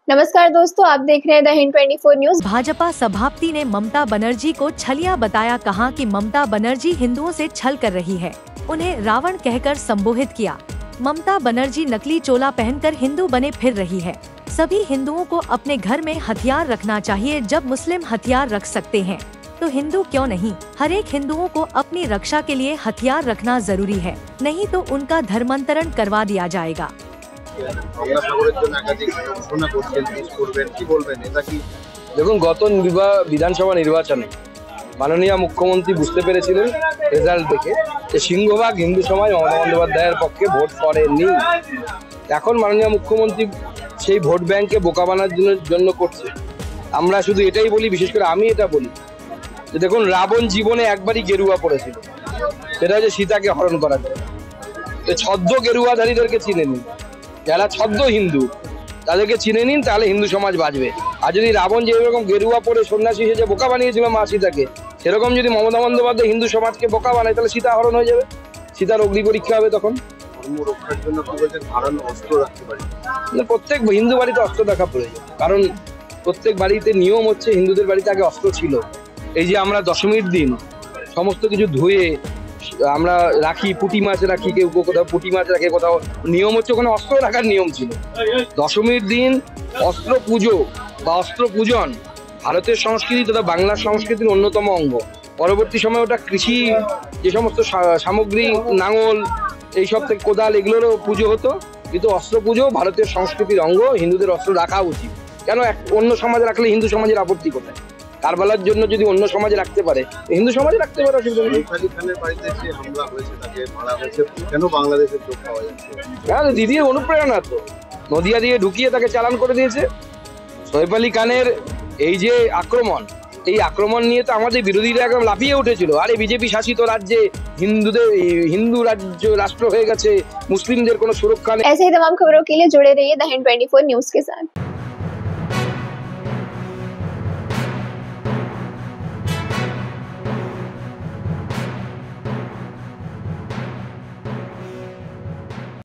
नमस्कार दोस्तों, आप देख रहे हैं द हिंद 24 न्यूज। भाजपा सभापति ने ममता बनर्जी को छलिया बताया, कहा कि ममता बनर्जी हिंदुओं से छल कर रही है, उन्हें रावण कहकर संबोधित किया। ममता बनर्जी नकली चोला पहनकर हिंदू बने फिर रही है। सभी हिंदुओं को अपने घर में हथियार रखना चाहिए। जब मुस्लिम हथियार रख सकते हैं तो हिंदू क्यों नहीं? हर एक हिंदुओं को अपनी रक्षा के लिए हथियार रखना जरूरी है, नहीं तो उनका धर्मांतरण करवा दिया जाएगा। দেখুন, গত বিধানসভা নির্বাচনে মাননীয় মুখ্যমন্ত্রী বুঝতে পেরেছিলেন রেজাল্ট দেখে যে সিংহভাগ হিন্দু সমাজ মমতা বন্দ্যোপাধ্যায়ের পক্ষে ভোট করেনি। এখন মাননীয় মুখ্যমন্ত্রী সেই ভোট ব্যাংকে বোকা বানানোর জন্য করছে। আমরা শুধু এটাই বলি, বিশেষ করে আমি এটা বলি যে দেখুন, রাবণ জীবনে একবারই গেরুয়া পড়েছিল, সেটা হচ্ছে সীতাকে হরণ করার জন্য। ছদ্ম গেরুয়াধারীদেরকে চিনে নিন, যারা ছদ্ম হিন্দু তাদেরকে চিনে নিন, তাহলে হিন্দু সমাজ বাঁচবে। আর যদি রাবণ যেরকম গেরুয়া পরে সন্ন্যাসী হিসেবে বোকা বানিয়েছিল মা সীতাকে, সেরকম যদি মমতা বন্দ্যোপাধ্যায় হিন্দু সমাজকে বোকা বানায়, তাহলে সীতা হরণ হয়ে যাবে, সীতার অগ্নি পরীক্ষা হবে। তখন প্রত্যেক হিন্দু বাড়িতে অস্ত্র রাখা প্রয়োজন, কারণ প্রত্যেক বাড়িতে নিয়ম হচ্ছে, হিন্দুদের বাড়িতে আগে অস্ত্র ছিল। এই যে আমরা দশমীর দিন সমস্ত কিছু ধুয়ে আমরা রাখি, পুঁটি মাছ রাখি, কেউ কোথাও পুঁটি মাছ রাখে, কোথাও নিয়ম হচ্ছে ওখানে অস্ত্র রাখার নিয়ম ছিল। দশমীর দিন অস্ত্র পুজো বা অস্ত্র পূজন ভারতের সংস্কৃতি তথা বাংলার সংস্কৃতির অন্যতম অঙ্গ। পরবর্তী সময় ওটা কৃষি, যে সমস্ত সামগ্রী, নাঙল, এইসব থেকে কোদাল, এগুলোরও পুজো হতো। কিন্তু অস্ত্র পুজো ভারতের সংস্কৃতির অঙ্গ, হিন্দুদের অস্ত্র রাখা উচিত। কেন অন্য সমাজে রাখলে হিন্দু সমাজের আপত্তি কোথায়? কারবালার জন্য যদি অন্য সমাজে রাখতে পারে, হিন্দু সমাজে রাখতে পারে। দিদির অনুপ্রেরণা তো নদিয়া দিয়ে ঢুকিয়ে তাকে চালান করে দিয়েছে। সৈফ আলী খানের এই যে আক্রমণ, এই আক্রমণ নিয়ে তো আমাদের বিরোধীরা একদম লাফিয়ে উঠেছিল। আরে বিজেপি শাসিত রাজ্যে হিন্দু রাষ্ট্র হয়ে গেছে, মুসলিমদের কোনো সুরক্ষা নেই। ऐसे ही तमाम खबरों के लिए जुड़े रहिए द हिंद 24 न्यूज के साथ।